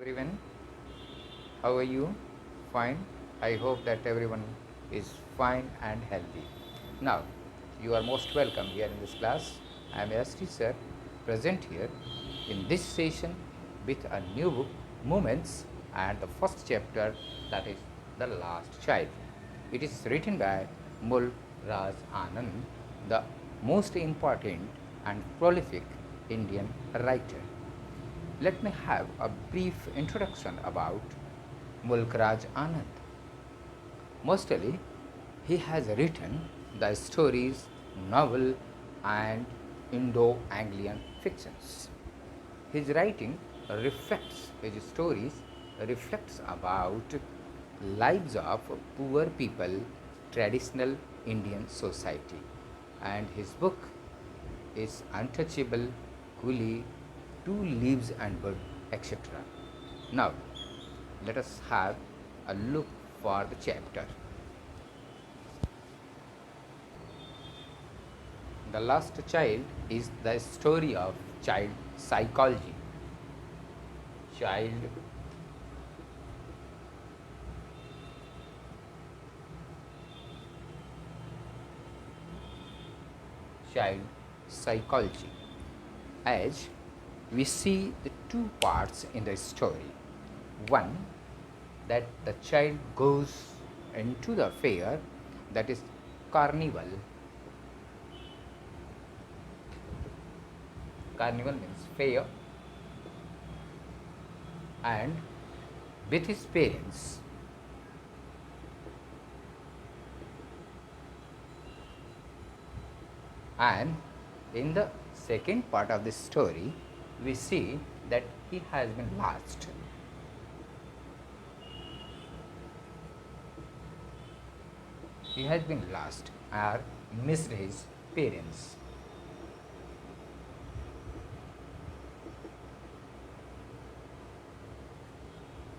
Everyone, how are you? Fine. I hope that everyone is fine and healthy. Now, you are most welcome here in this class. I am ST sir, present here in this session with a new book, Moments, and the first chapter, that is The Last Child. It is written by Mul Raj Anand, the most important and prolific Indian writer. Let me have a brief introduction about Mulk Raj Anand. Mostly, he has written the stories, novel, and Indo-Anglian fictions. His writing his stories reflects about lives of poor people, traditional Indian society, and his book is Untouchable, Coolie, Two Leaves and Bird, etc. Now, let us have a look for the chapter. The Last Child is the story of child psychology. Child child psychology. As we see the two parts in the story. One, that the child goes into the fair, that is carnival. Carnival means fair, and with his parents. And in the second part of the story, we see that he has been lost. He has been lost or missed his parents.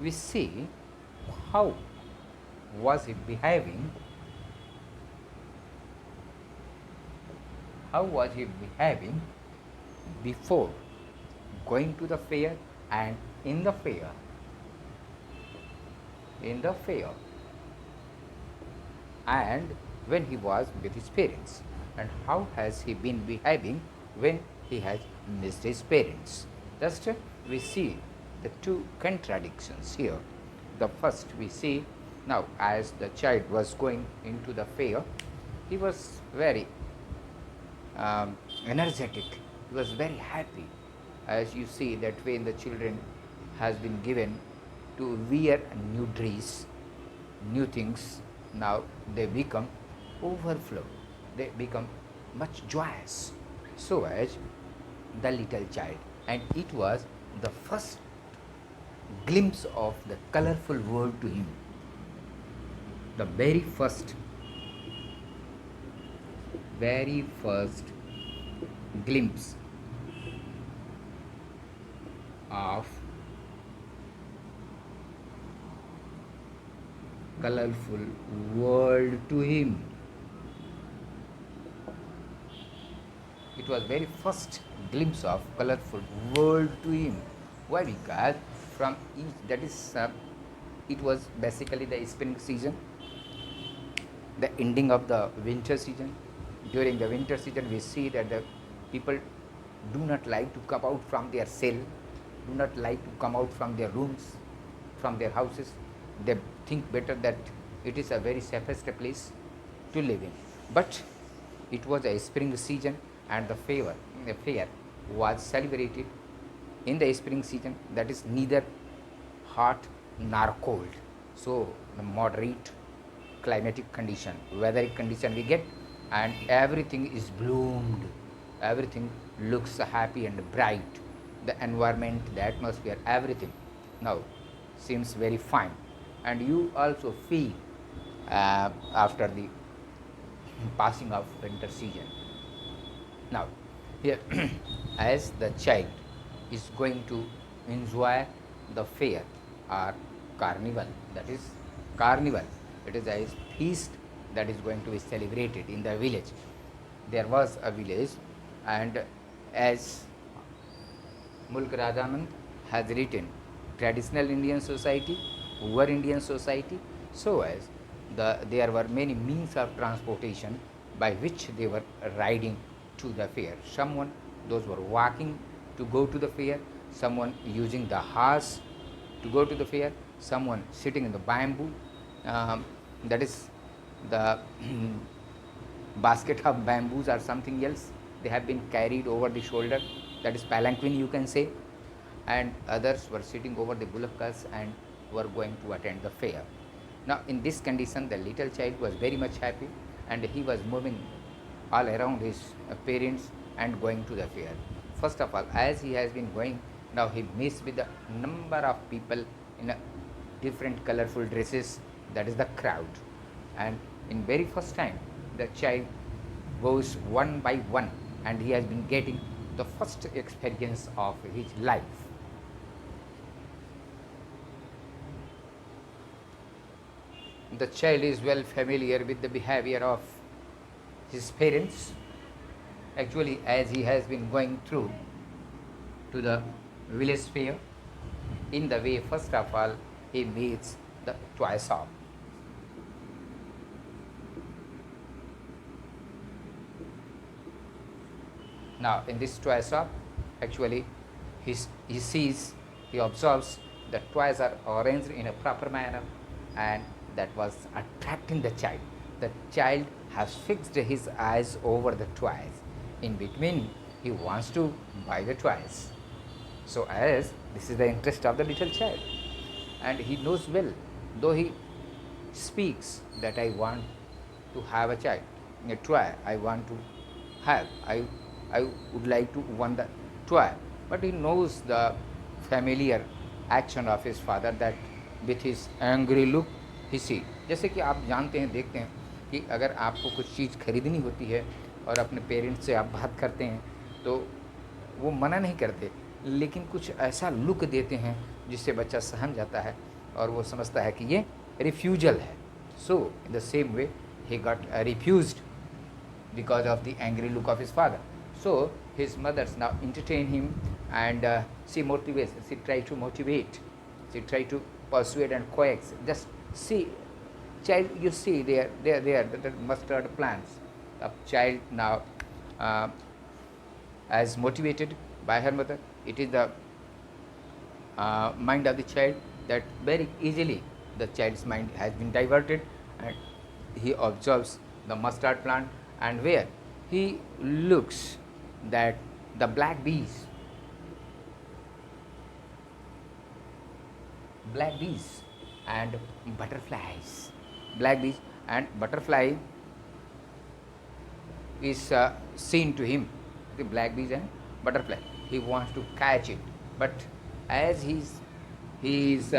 We see how was he behaving, before going to the fair and in the fair. And when he was with his parents, and how has he been behaving when he has missed his parents. Just we see the two contradictions here. The first we see, now as the child was going into the fair, he was very energetic, he was very happy. As you see that when the children has been given to wear new dress, new things, now they become overflow, they become much joyous, so as the little child. And it was the first glimpse of the colorful world to him, the very first glimpse of colorful world to him. It was very first glimpse of colorful world to him. Why? Because from each, that is it was basically the spring season, the ending of the winter season. During the winter season, we see that the people do not like to come out from their cell, do not like to come out from their rooms, from their houses. They think better that it is a very safest place to live in. But it was a spring season, and the fair was celebrated in the spring season, that is neither hot nor cold. So the moderate climatic condition, weatheric condition we get, and everything is bloomed, everything looks happy and bright. The environment, the atmosphere, everything now seems very fine, and you also feel after the passing of winter season. Now, here, as the child is going to enjoy the fair or carnival, that is carnival, it is a feast that is going to be celebrated in the village. There was a village, and as Mulk Rajanand has written traditional Indian society, poor Indian society, so as there were many means of transportation by which they were riding to the fair. Those were walking to go to the fair, someone using the horse to go to the fair, someone sitting in the bamboo, that is the basket of bamboos or something else. They have been carried over the shoulder, that is palanquin you can say, and others were sitting over the bullock and were going to attend the fair. Now, in this condition, the little child was very much happy and he was moving all around his parents and going to the fair. First of all, as he has been going, now he meets with a number of people in a different colorful dresses, that is the crowd. And in very first time, the child goes one by one and he has been getting the first experience of his life. The child is well familiar with the behavior of his parents. Actually, as he has been going through to the village fair, in the way, first of all, he meets the toy shop. Now, in this toy shop, actually, he observes the toys are arranged in a proper manner, and that was attracting the child. The child has fixed his eyes over the toys. In between, he wants to buy the toys. So, as this is the interest of the little child, and he knows well, though he speaks that I want to have a toy, I want to have, I would like to want the toy, but he knows the familiar action of his father, that with his angry look he see. जैसे कि आप जानते हैं, देखते हैं कि अगर आपको कुछ चीज़ खरीदनी होती है और अपने पेरेंट्स से आप बात करते हैं तो वो मना नहीं करते, लेकिन कुछ ऐसा लुक देते हैं जिससे बच्चा सहम जाता है और वो समझता है कि ये रिफ्यूजल है. So in the same way he got refused because of the angry look of his father. So his mothers now entertain him and she motivates, she try to motivate, she try to persuade and coax. Just see, child, you see there, the mustard plants. The child now as motivated by her mother, it is the mind of the child that very easily the child's mind has been diverted and he observes the mustard plant, and where he looks that the black bees and butterflies, black bees and butterfly is seen to him, the black bees and butterfly. He wants to catch it, but as he is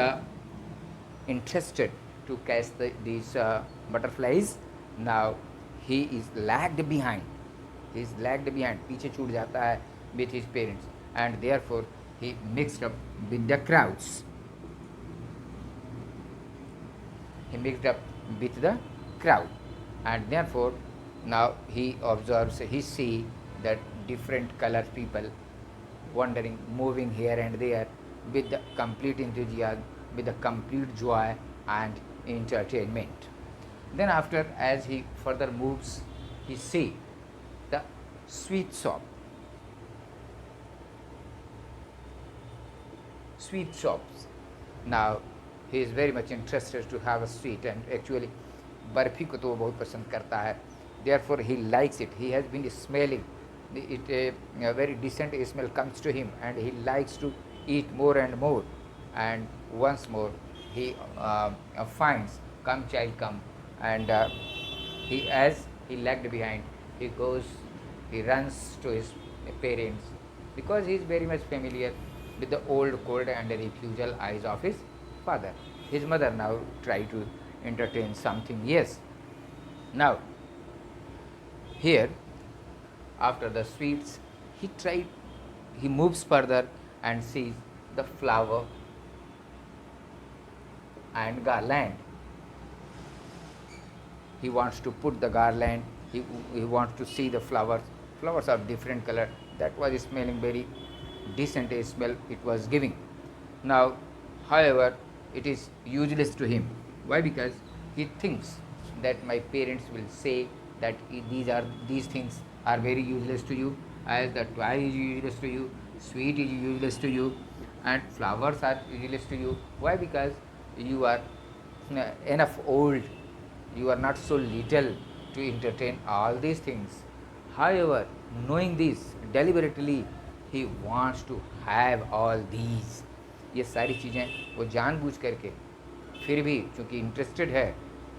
interested to catch these butterflies, now he is lagged behind. He is lagged behind. पीछे छूट जाता है with his parents, and therefore he mixed up with the crowds. He mixed up with the crowd, and therefore now he observes, he see that different colored people wandering, moving here and there with the complete enthusiasm, with the complete joy and entertainment. Then after, as he further moves, he see the sweet shop. Sweet shops. Now he is very much interested to have a sweet, and actually barfi को तो वो बहुत पसंद करता है. Therefore he likes it. He has been smelling it. A very decent smell comes to him, and he likes to eat more and more. And once more he finds, come child come, and as he lagged behind, he runs to his parents, because he is very much familiar with the old cold and refusal eyes of his father. His mother now try to entertain something. Yes. Now here, after the sweets, he moves further and sees the flower and garland. He wants to put the garland, he wants to see the flowers. Flowers are different color. That was smelling very decent smell it was giving. Now However, it is useless to him. Why? Because he thinks that my parents will say that these things are very useless to you, as the toy is useless to you, sweet is useless to you, and flowers are useless to you. Why? Because you are enough old, you are not so little to entertain all these things. However, knowing this, deliberately he wants to have all these. ये सारी चीज़ें वो जानबूझ करके, फिर भी चूँकि interested है,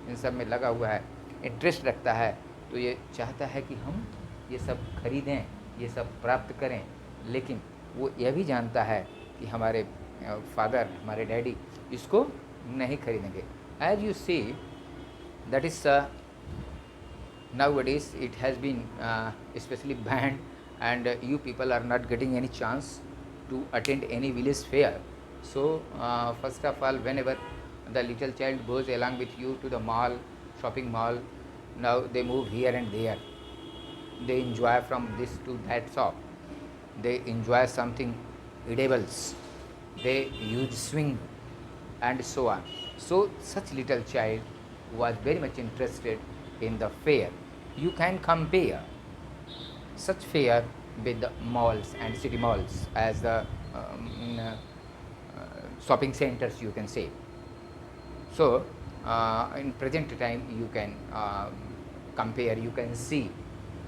इन सब में लगा हुआ है, इंटरेस्ट रखता है, तो ये चाहता है कि हम ये सब खरीदें, ये सब प्राप्त करें। लेकिन वो यह भी जानता है कि हमारे फादर, हमारे डैडी इसको नहीं खरीदेंगे। As you see, that is nowadays it has been especially banned, and you people are not getting any chance to attend any village fair. So first of all, whenever the little child goes along with you to the mall, shopping mall, now they move here and there, they enjoy from this to that shop, they enjoy something edibles, they use swing and so on. So such little child was very much interested in the fair. You can compare such fair with the malls and city malls as the shopping centers, you can say. So in present time you can compare, you can see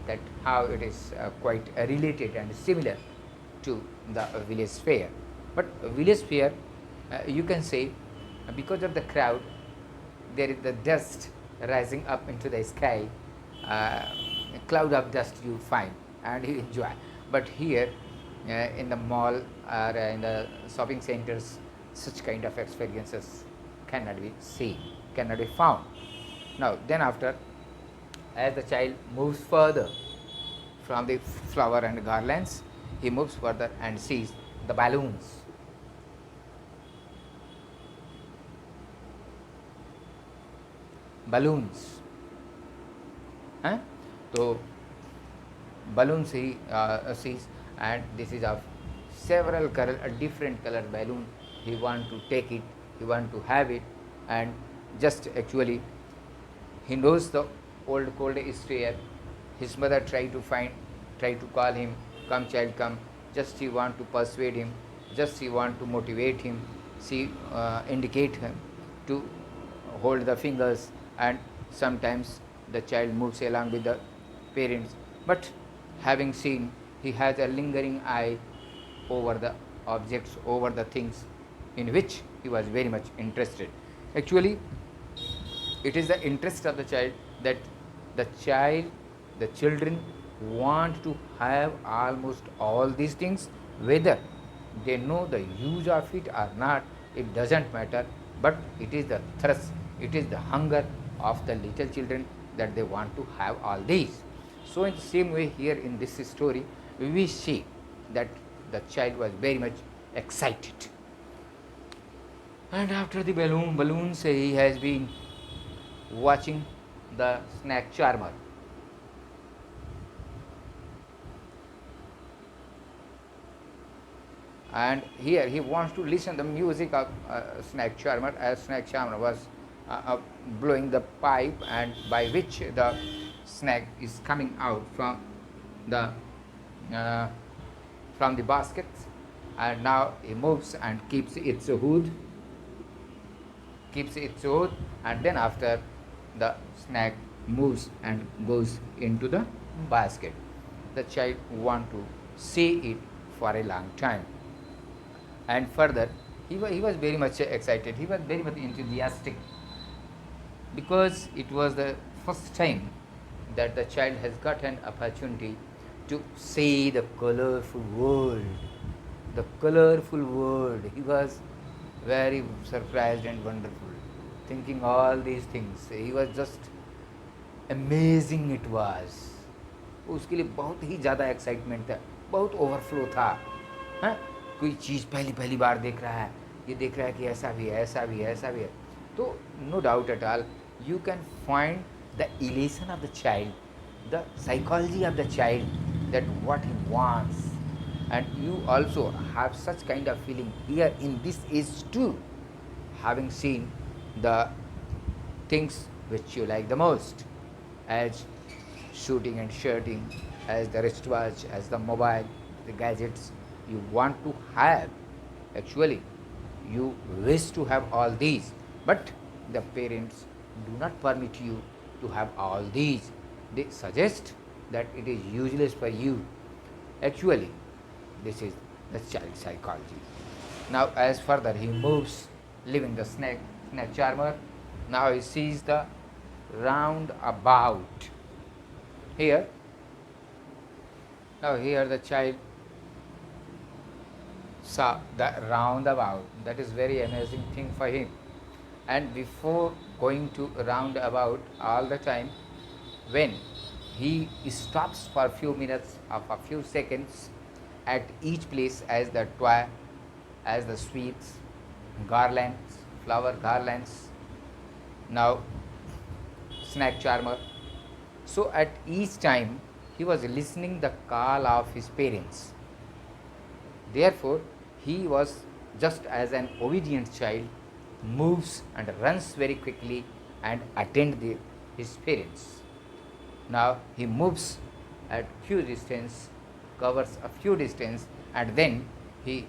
that how it is quite related and similar to the village fair. But village fair, you can say, because of the crowd, there is the dust rising up into the sky, a cloud of dust you find and you enjoy. But here in the mall or in the shopping centers, such kind of experiences cannot be seen, cannot be found. Now then after, as the child moves further from the flower and garlands, he moves further and sees the balloons. Balloons, तो balloons he sees, and this is of several color, a different color balloon. He want to take it, he want to have it, and just actually he knows the old cold history. His mother try to call him, come child, come. Just she want to persuade him, just she want to motivate him. She indicate him to hold the fingers, and sometimes the child moves along with the parents. But having seen, he has a lingering eye over the objects, over the things in which he was very much interested. Actually, it is the interest of the child that the children want to have almost all these things, whether they know the use of it or not, it doesn't matter, but it is the thirst, it is the hunger of the little children that they want to have all these. So in the same way, here in this story, we see that the child was very much excited. And after the balloons, he has been watching the snack charmer. And here he wants to listen the music of snack charmer, as snack charmer was blowing the pipe, and by which the snack is coming out from the basket. And now he moves and keeps its hood, and then after, the snack moves and goes into the basket. The child want to see it for a long time. And further, he was very much excited, he was very much enthusiastic, because it was the first time that the child has got an opportunity to see the colorful world. The colorful world. He was very surprised and wonderful, thinking all these things. He was just amazing it was. उसके लिए बहुत ही ज़्यादा excitement था, बहुत overflow था। हाँ, कोई चीज़ पहली बार देख रहा है, ये देख रहा है कि ऐसा भी है, ऐसा भी है, ऐसा भी है। तो no doubt at all, you can find the elation of the child, the psychology of the child, that what he wants, And you also have such kind of feeling here in this age too, having seen the things which you like the most, as shooting and shirting, as the wristwatch, as the mobile, the gadgets you want to have. Actually, you wish to have all these, but the parents do not permit you to have all these. They suggest that it is useless for you. Actually, this is the child psychology. Now, as further he moves, leaving the snake charmer, now he sees the roundabout. Here, now here the child saw the roundabout. That is very amazing thing for him. And before going to roundabout, all the time, when he stops for a few minutes or a few seconds at each place, as the toy, as the sweets, garlands, flower garlands, now snack charmer. So at each time he was listening the call of his parents. Therefore, he was just as an obedient child, moves and runs very quickly and attend his parents. Now he moves at few distance, covers a few distance, and then he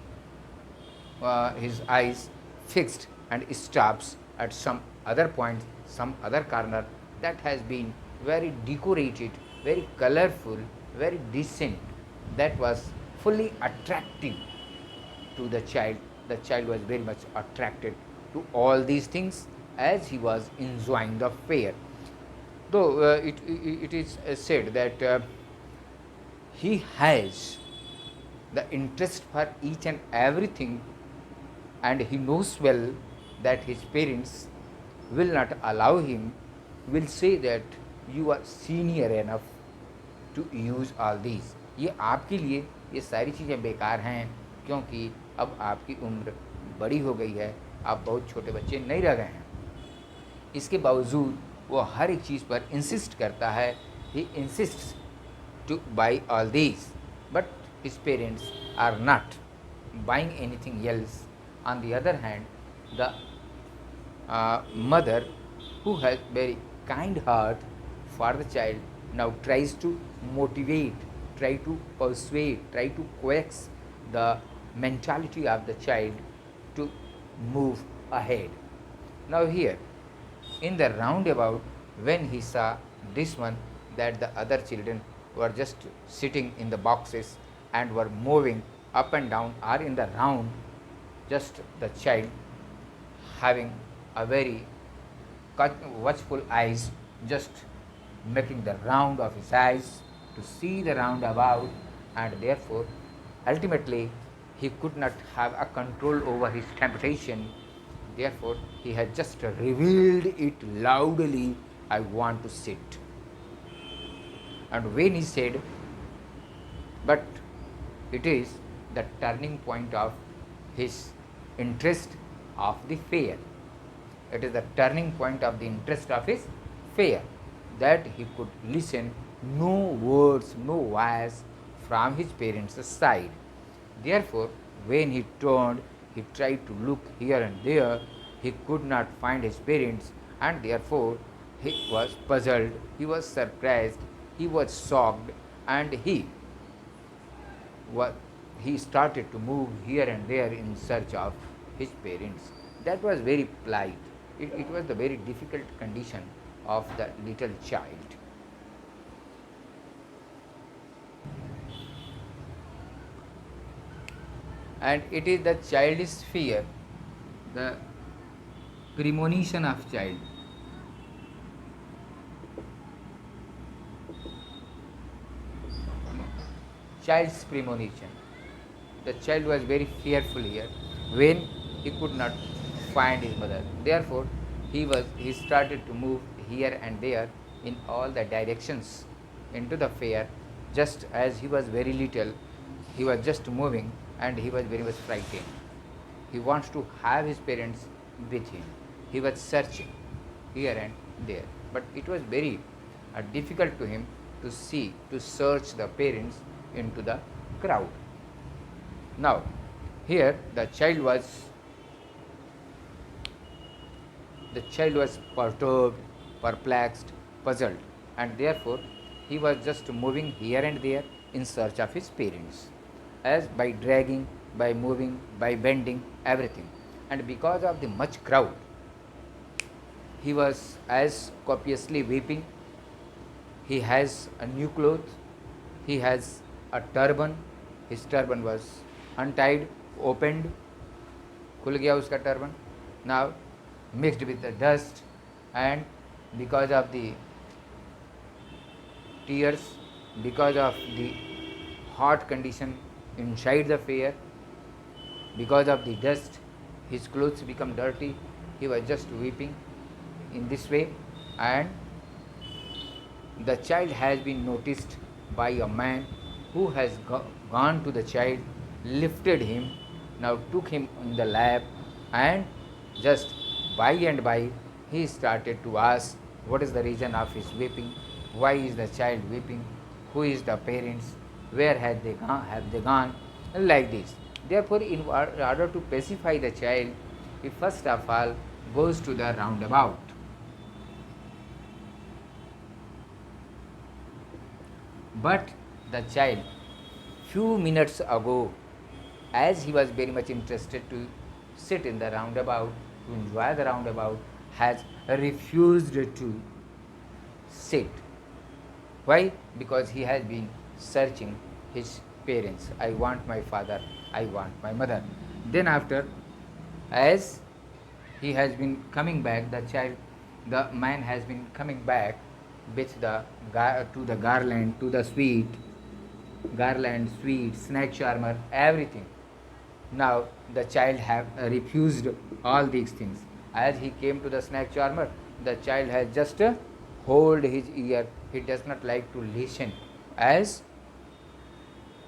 his eyes fixed and stops at some other point, some other corner that has been very decorated, very colorful, very decent, that was fully attractive to the child. The child was very much attracted to all these things as he was enjoying the fair. Though it is said that he has the interest for each and everything, and he knows well that his parents will not allow him, will say that you are senior enough to use all these. ये आपके लिए ये सारी चीज़ें बेकार हैं, क्योंकि अब आपकी उम्र बड़ी हो गई है, आप बहुत छोटे बच्चे नहीं रह गए हैं. इसके बावजूद वो हर एक चीज़ पर इंसिस्ट करता है. He insists to buy all these, but his parents are not buying anything else. On the other hand, the mother, who has very kind heart for the child, now tries to motivate, try to persuade, try to coax the mentality of the child to move ahead. Now here, in the roundabout, when he saw this one, that the other children were just sitting in the boxes and were moving up and down or in the round, just the child having a very watchful eyes, just making the round of his eyes to see the roundabout, and therefore ultimately he could not have a control over his temptation. Therefore he had just revealed it loudly, I want to sit. And when he said, but it is the turning point of his interest of the fair. It is the turning point of the interest of his fair, that he could listen no words, no voice from his parents' side. Therefore, when he turned, he tried to look here and there. He could not find his parents, and therefore he was puzzled, he was surprised, he was shocked, and he started to move here and there in search of his parents. That was very plight. It was the very difficult condition of the little child. And it is the childish fear, the premonition of child. Child's premonition. The child was very fearful here when he could not find his mother. Therefore, he started to move here and there in all the directions into the fair. Just as he was very little, he was just moving and he was very much frightened. He wants to have his parents with him. He was searching here and there, but it was very difficult to him to search the parents into the crowd. Now, here the child was perturbed, perplexed, puzzled, and therefore he was just moving here and there in search of his parents, as by dragging, by moving, by bending, everything. And because of the much crowd, he was as copiously weeping. He has a new cloth, he has a turban, his turban was untied, opened, खुल गया उसका turban. Now mixed with the dust, and because of the tears, because of the hot condition inside the fair, because of the dust, his clothes become dirty. He was just weeping in this way, and the child has been noticed by a man who has gone to the child, lifted him, now took him in the lap, and just by and by he started to ask what is the reason of his weeping, why is the child weeping, who is the parents, where have they gone, like this. Therefore, in order to pacify the child, he first of all goes to the roundabout. But the child, few minutes ago, as he was very much interested to sit in the roundabout, to enjoy the roundabout, has refused to sit. Why? Because he has been searching his parents. I want my father, I want my mother. Then after, as he has been coming back, the man has been coming back with the to the garland, to the garland, sweet, snack charmer, everything. Now the child have refused all these things. As he came to the snack charmer, the child has just hold his ear. He does not like to listen. As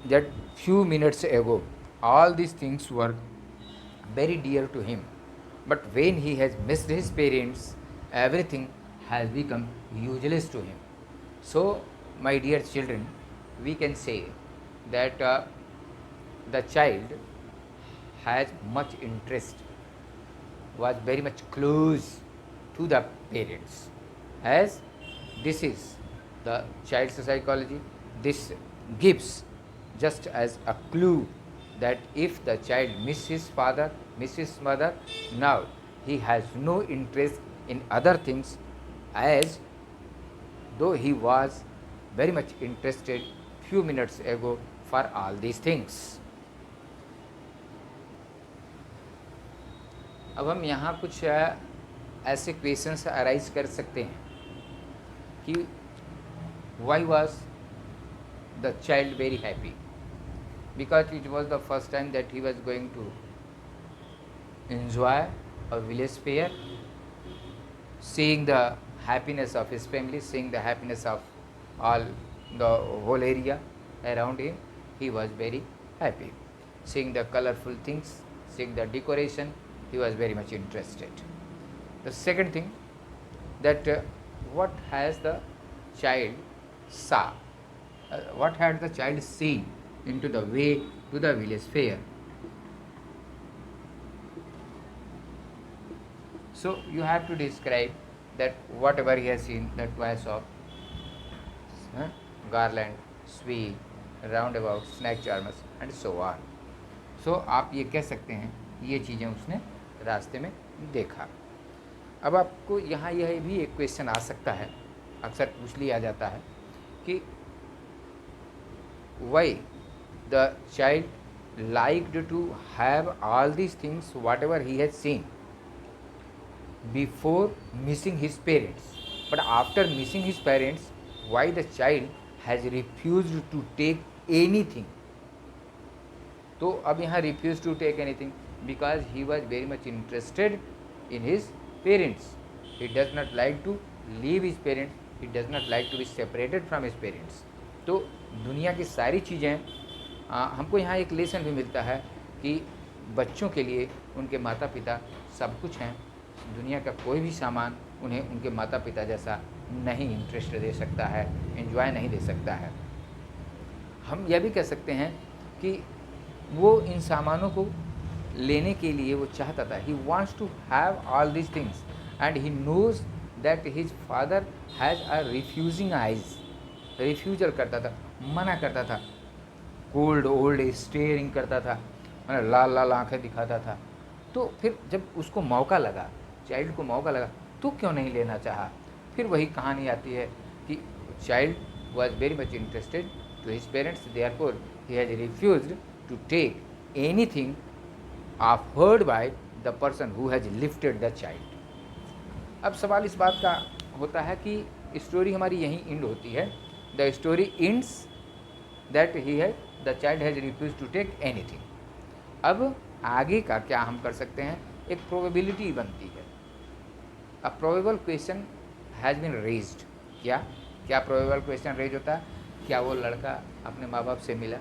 that few minutes ago, all these things were very dear to him. But when he has missed his parents, everything has become useless to him. So, my dear children, we can say that the child has much interest, was very much close to the parents. As this is the child's psychology, this gives just as a clue that if the child misses his father, misses his mother, now he has no interest in other things, as though he was very much interested few minutes ago for all these things. अब हम यहाँ कुछ ऐसे questions arise कर सकते हैं कि why was the child very happy, because it was the first time that he was going to enjoy a village fair, seeing the happiness of his family, seeing the happiness of all the whole area around him. He was very happy. Seeing the colorful things, seeing the decoration, he was very much interested. The second thing, that what has the child saw, what had the child seen into the way to the village fair. So you have to describe that whatever he has seen, that choice of garland, sweep, roundabout, snack charmers and so on. So आप ये कह सकते हैं ये चीज़ें उसने रास्ते में देखा. अब आपको यहाँ यह भी एक क्वेश्चन आ सकता है, अक्सर पूछ लिया जाता है कि why the child liked to have all these things whatever he has seen before missing his parents, but after missing his parents, why the child has refused to take anything. तो अब यहाँ refused to take anything because he was very much interested in his parents. He does not like to leave his parents, he does not like to be separated from his parents. तो दुनिया की सारी चीज़ें हमको यहाँ एक lesson भी मिलता है कि बच्चों के लिए उनके माता पिता सब कुछ हैं. दुनिया का कोई भी सामान उन्हें उनके माता पिता जैसा नहीं इंटरेस्ट दे सकता है, एंजॉय नहीं दे सकता है. हम यह भी कह सकते हैं कि वो इन सामानों को लेने के लिए वो चाहता था. ही wants to have all these things and he knows that his father has a refusing eyes. Refusal करता था, मना करता था, कोल्ड ओल्ड स्टेयरिंग करता था, लाल लाल आंखें दिखाता था. तो फिर जब उसको मौका लगा, चाइल्ड को मौका लगा, तो क्यों नहीं लेना चाहा. फिर वही कहानी आती है कि child was very much interested to his parents, therefore he has refused to take anything offered by the person who has lifted the child. अब सवाल इस बात का होता है कि स्टोरी हमारी यहीं एंड होती है. The story ends that he है the child has refuse to take anything. अब आगे का क्या हम कर सकते हैं, एक प्रोबेबिलिटी बनती है. A probable question has been raised. क्या क्या प्रोबेबल क्वेश्चन रेज होता है, क्या वो लड़का अपने माँ बाप से मिला,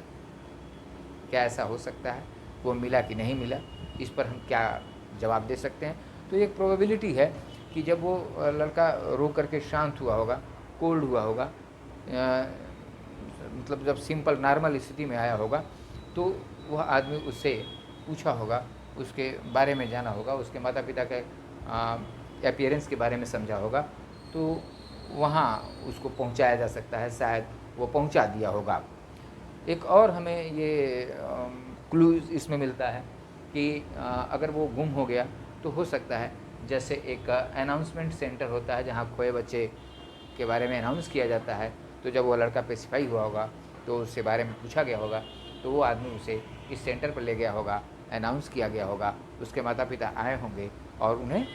क्या ऐसा हो सकता है, वो मिला कि नहीं मिला, इस पर हम क्या जवाब दे सकते हैं. तो एक प्रोबेबिलिटी है कि जब वो लड़का रो करके शांत हुआ होगा, कोल्ड हुआ होगा, मतलब जब सिंपल नॉर्मल स्थिति में आया होगा, तो वह आदमी उससे पूछा होगा, उसके बारे में जाना होगा, उसके माता पिता के अपीयरेंस के बारे में समझा होगा, तो वहाँ उसको पहुँचाया जा सकता है. शायद वो पहुँचा दिया होगा. एक और हमें ये क्लू इसमें मिलता है कि अगर वो गुम हो गया तो हो सकता है जैसे एक अनाउंसमेंट सेंटर होता है जहाँ खोए बच्चे के बारे में अनाउंस किया जाता है, तो जब वो लड़का स्पेसिफाई हुआ होगा तो उसके बारे में पूछा गया होगा, तो वो आदमी उसे इस सेंटर पर ले गया होगा, अनाउंस किया गया होगा, उसके माता पिता आए होंगे और उन्हें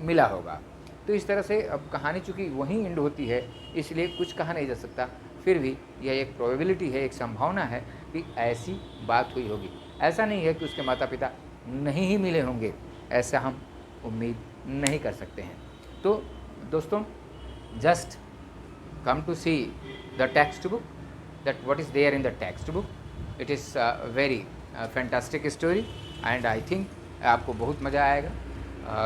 मिला होगा. तो इस तरह से अब कहानी चूँकि वहीं एंड होती है, इसलिए कुछ कहा नहीं जा सकता. फिर भी यह एक प्रोबेबिलिटी है, एक संभावना है कि ऐसी बात हुई होगी. ऐसा नहीं है कि उसके माता पिता नहीं ही मिले होंगे, ऐसा हम उम्मीद नहीं कर सकते हैं. तो दोस्तों, just come to see the textbook, that what is there in the textbook. It is a very fantastic story and I think आपको बहुत मज़ा आएगा,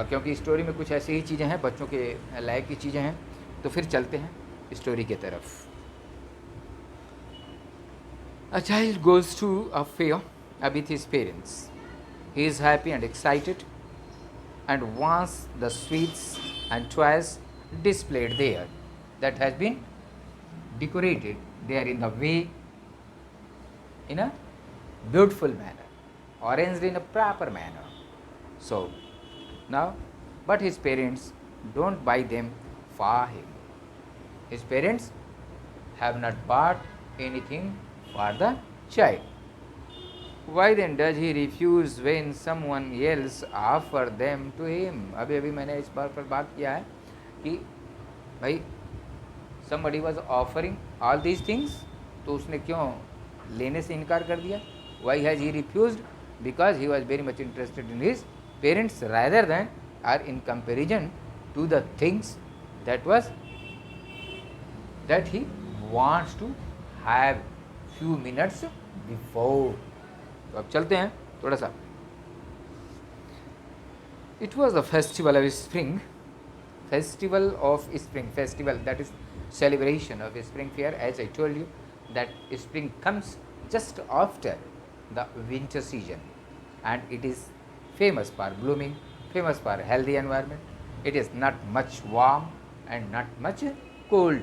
क्योंकि स्टोरी में कुछ ऐसी ही चीज़ें हैं, बच्चों के लायक की चीज़ें हैं. तो फिर चलते हैं स्टोरी की तरफ. A child goes to a fair with his parents. He is happy and excited and wants the sweets and toys displayed there, that has been decorated there in the way, in a beautiful manner, arranged in a proper manner. So now, but his parents don't buy them for him. His parents have not bought anything for the child. Why then does he refuse when someone else offer them to him? अभी अभी मैंने इस बात पर बात किया है कि भाई somebody was offering all these things, तो उसने क्यों लेने से इनकार कर दिया. Why has he refused? Because he was very much interested in his parents rather than or in comparison to the things that he wants to have few minutes before. तो अब चलते हैं थोड़ा सा. It was the festival of spring, festival, that is celebration of spring fair. As I told you, that spring comes just after the winter season and it is famous for blooming, famous for healthy environment. It is not much warm and not much cold.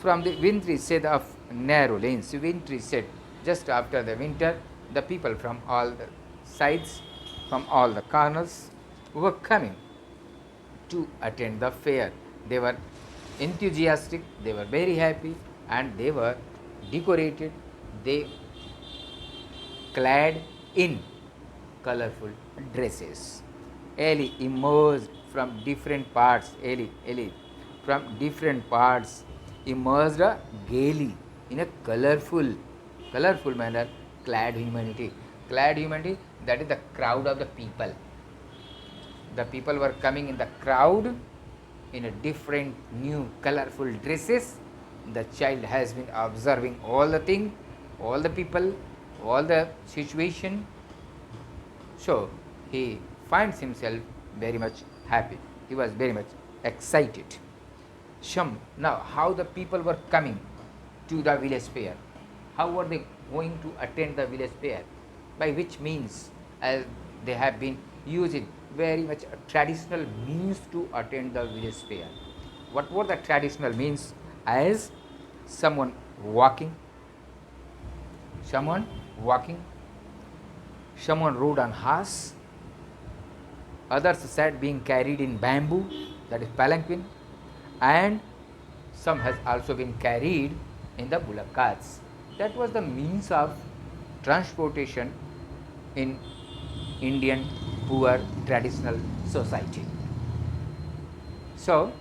From the wintry shade of narrow lanes, wintry shade, just after the winter, the people from all the sides, from all the corners were coming to attend the fair. They were enthusiastic, they were very happy and they were decorated, they clad in colorful dresses. Ellie emerged from different parts, from different parts emerged gaily in a colorful manner, clad humanity, that is the crowd of the people. The people were coming in the crowd in a different new colorful dresses. The child has been observing all the things, all the people, all the situation. So he finds himself very much happy. He was very much excited. Now how the people were coming to the village fair? How were they going to attend the village fair, by which means as they have been using very much a traditional means to attend the village fair. What were the traditional means? As someone walking, someone walking, someone rode on horse, others sat being carried in bamboo, that is palanquin, and some has also been carried in the bullock carts. That was the means of transportation in Indian poor traditional society. So,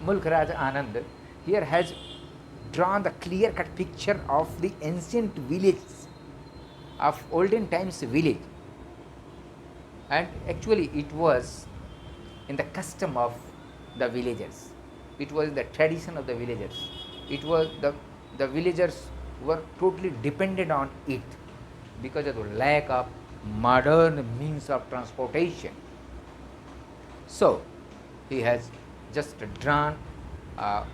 Mulk Raj Anand here has drawn the clear cut picture of the ancient village, of olden times village, and actually it was in the custom of the villagers, it was the tradition of the villagers, it was the villagers were totally dependent on it because of the lack of modern means of transportation. So he has just drawn a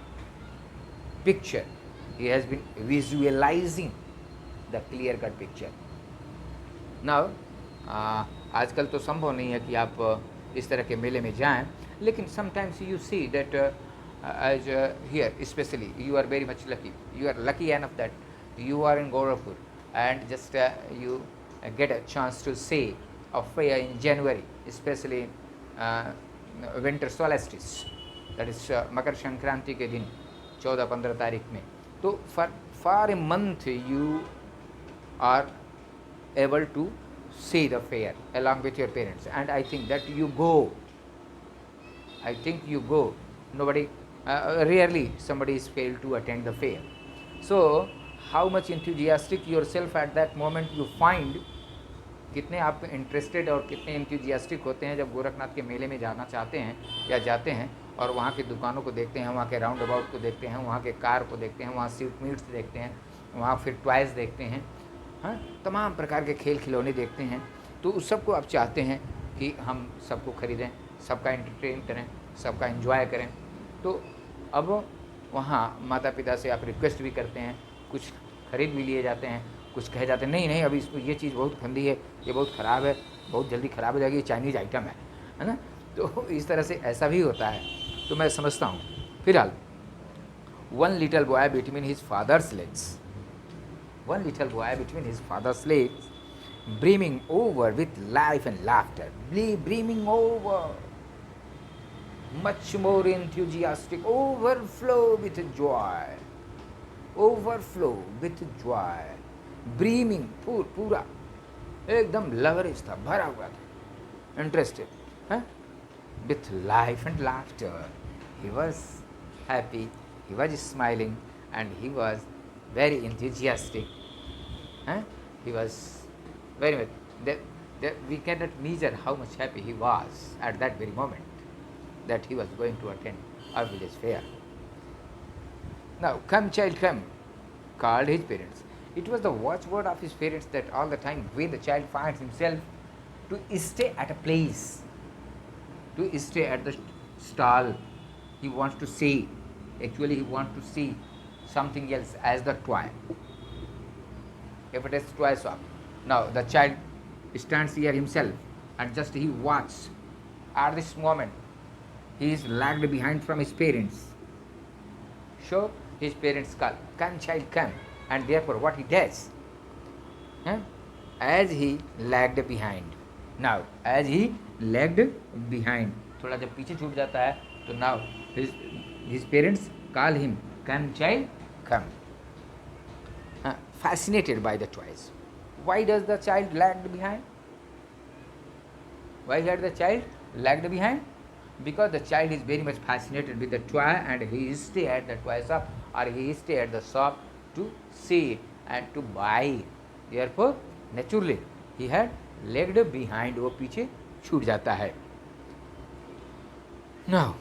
picture, he has been visualizing the clear cut picture. Now आजकल तो संभव नहीं है कि आप इस तरह के मेले में जाएं, लेकिन sometimes you see that as here especially you are very much lucky, you are lucky enough that you are in Gorakhpur and just you get a chance to see a fair in January, especially winter solstice, that is Makar Sankranti के दिन 14-15 तारीख में. तो for a month you are able to see the fair along with your parents, and I think that you go, I think you go, nobody rarely somebody is failed to attend the fair. So how much enthusiastic yourself at that moment you find, कितने आप interested और कितने enthusiastic होते हैं जब गोरखनाथ के मेले में जाना चाहते हैं या जाते हैं और वहाँ की दुकानों को देखते हैं, वहाँ के राउंड अबाउट को देखते हैं, वहाँ के कार को देखते हैं, वहाँ स्वीट मीट्स देखते हैं, वहाँ फिर टॉयज़ देखते हैं, हाँ, तमाम प्रकार के खेल खिलौने देखते हैं. तो उस सब को आप चाहते हैं कि हम सबको ख़रीदें, सबका एंटरटेन करें, सबका एंजॉय करें. तो अब वहाँ माता पिता से आप रिक्वेस्ट भी करते हैं, कुछ खरीद भी लिए जाते हैं, कुछ कहे जाते हैं नहीं नहीं अभी इसको ये चीज़ बहुत गंदी है, ये बहुत ख़राब है, बहुत जल्दी ख़राब हो जाएगी, ये चाइनीज़ आइटम है ना. तो इस तरह से ऐसा भी होता है. तो मैं समझता हूँ. फिलहाल one little boy between his father's legs, one little boy between his father's legs, brimming over with life and laughter, brimming over, much more enthusiastic, overflow with joy, overflow with joy, brimming, पूरा एकदम leverage था, भरा हुआ था, interested, with life and laughter. He was happy, he was smiling, and he was very enthusiastic. He was very much, we cannot measure how much happy he was at that very moment that he was going to attend a village fair. Now, come child come, called his parents. It was the watchword of his parents that all the time when the child finds himself to stay at a place, to stay at the stall, he wants to see, actually he wants to see something else as the toy. If it is toy shop, now the child stands here himself and just he watches. At this moment, he is lagged behind from his parents. So his parents call, come child come, and therefore what he does, as he lagged behind. Now as he lagged behind, थोड़ा जब पीछे छूट जाता है तो now his parents call him, come child come. Fascinated by the toys. Why does the child lagged behind? Why had the child lagged behind? Because the child is very much fascinated with the toy and he stay at the toy shop or he stay at the shop to see it and to buy it. Therefore, naturally, he had lagged behind. वो पीछे छूट जाता है. Now,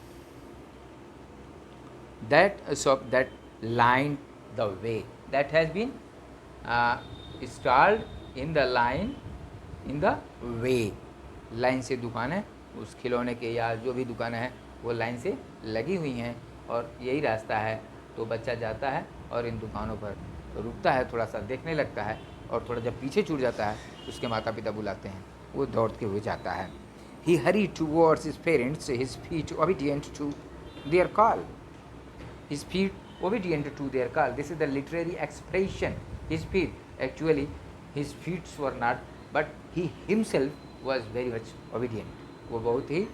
that shop that lined the way, that has been stalled in the line, in the way. Line से दुकानें उस खिलौने के या जो भी दुकानें हैं वो लाइन से लगी हुई हैं और यही रास्ता है. तो बच्चा जाता है और इन दुकानों पर रुकता है, थोड़ा सा देखने लगता है, और थोड़ा जब पीछे छूट जाता है उसके माता पिता बुलाते हैं, वो दौड़ते हुए जाता है. He hurried towards his parents, his feet obedient to their call. His feet obedient to their call. This is the literary expression. His feet, actually, his feet were not, but he himself was very much obedient. वो बहुत ही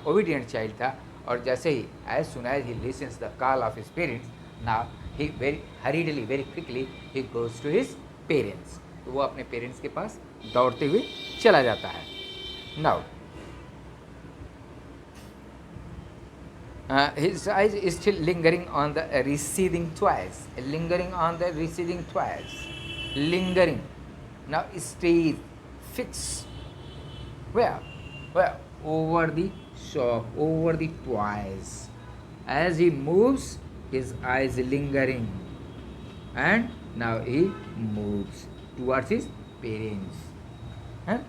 obedient child था, और जैसे ही as soon as he listens the call of his parents, now he very hurriedly, very quickly he goes to his parents. तो वो अपने parents के पास दौड़ते हुए चला जाता है. Now his eyes is still lingering on the receding twice, lingering. Now stays fixed. Where? Over the shop, over the twice. As he moves, his eyes lingering, and now he moves towards his parents. Huh?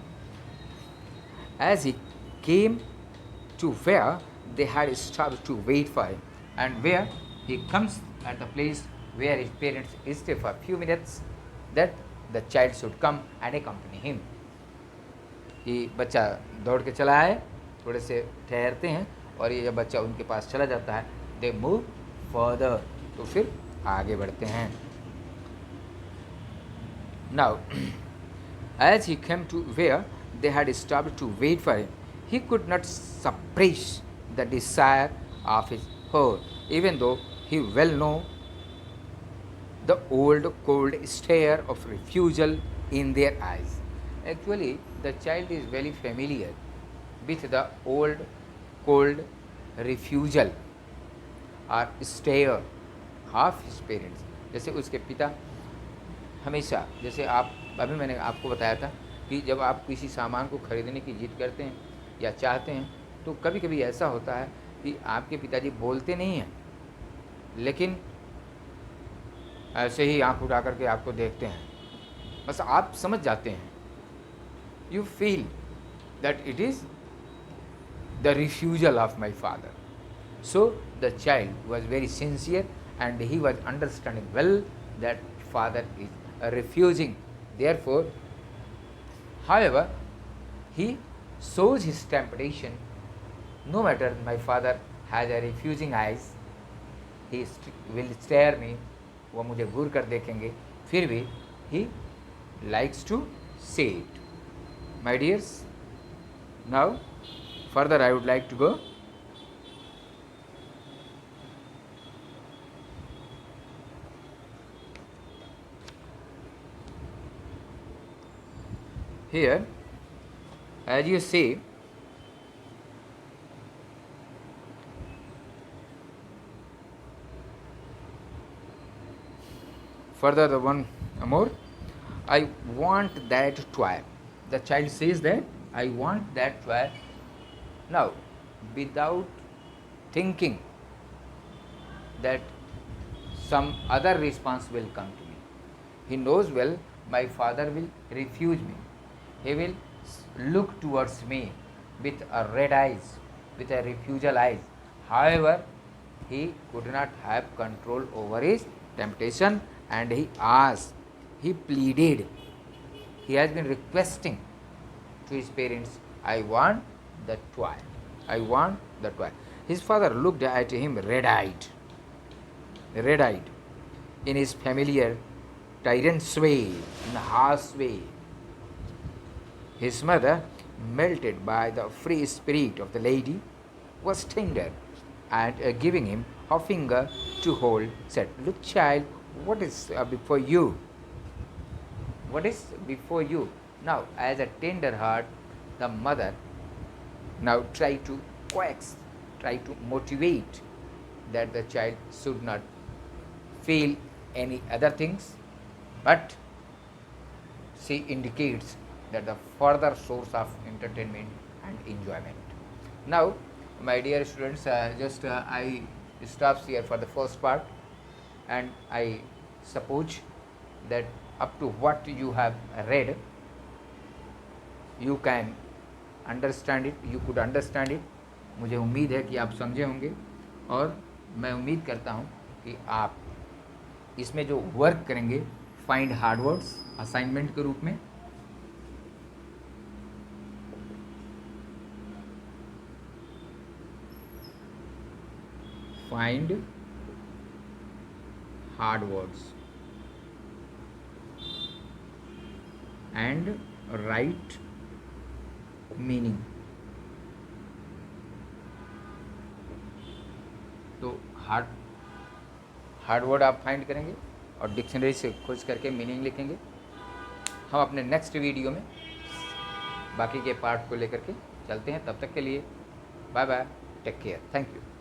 As he came to where they had stopped to wait for him, and where he comes at the place where his parents stay for a few minutes, that the child should come and accompany him. ये बच्चा दौड़ के चला आए, थोड़े से ठहरते हैं, और ये जब बच्चा उनके पास चला जाता है, दे मूव फर्दर, तो फिर आगे बढ़ते हैं. Now, as he came to where they had stopped to wait for him, he could not suppress the desire of his heart, even though he well knew the old cold stare of refusal in their eyes. Actually, the child is very familiar with the old cold refusal or stare of his parents. जैसे उसके पिता हमेशा, जैसे आप अभी मैंने आपको बताया था कि जब आप किसी सामान को खरीदने की जिद करते हैं या चाहते हैं, तो कभी कभी ऐसा होता है कि आपके पिताजी बोलते नहीं हैं, लेकिन ऐसे ही आंख उठा करके आपको देखते हैं, बस आप समझ जाते हैं. You feel that it is the refusal of my father. So the child was very sincere and he was understanding well that father is refusing. Therefore, however, he shows his temptation. No matter my father has a refusing eyes, he will stare me, वो मुझे घूर कर देखेंगे, फिर भी he likes to say it. My dears, now further I would like to go. Here, as you see, further the one more, I want that toy. The child says that I want that toy. Now, without thinking that some other response will come to me, he knows well my father will refuse me. He will look towards me with a red eyes, with a refusal eyes. However, he could not have control over his temptation, and he asked, he pleaded, he has been requesting to his parents, I want the toy. I want the toy. His father looked at him red-eyed, in his familiar tyrant's way, in a harsh way. His mother, melted by the free spirit of the lady, was tender, and giving him her finger to hold, said, look, child, what is before you? What is before you? Now, as a tender heart, the mother now try to coax, try to motivate that the child should not feel any other things, but she indicates that the further source of entertainment and enjoyment. Now, my dear students, I stop here for the first part, and I suppose that up to what you have read, you can understand it, you could understand it. मुझे उम्मीद है कि आप समझे होंगे, और मैं उम्मीद करता हूँ कि आप इसमें जो वर्क करेंगे फाइंड हार्ड वर्ड्स असाइनमेंट के रूप में, find hard words and right meaning. तो हार्ड वर्ड आप फाइंड करेंगे और डिक्शनरी से खोज करके मीनिंग लिखेंगे। हम अपने नेक्स्ट वीडियो में बाकी के पार्ट को लेकर के चलते हैं। तब तक के लिए bye bye, take care, thank you.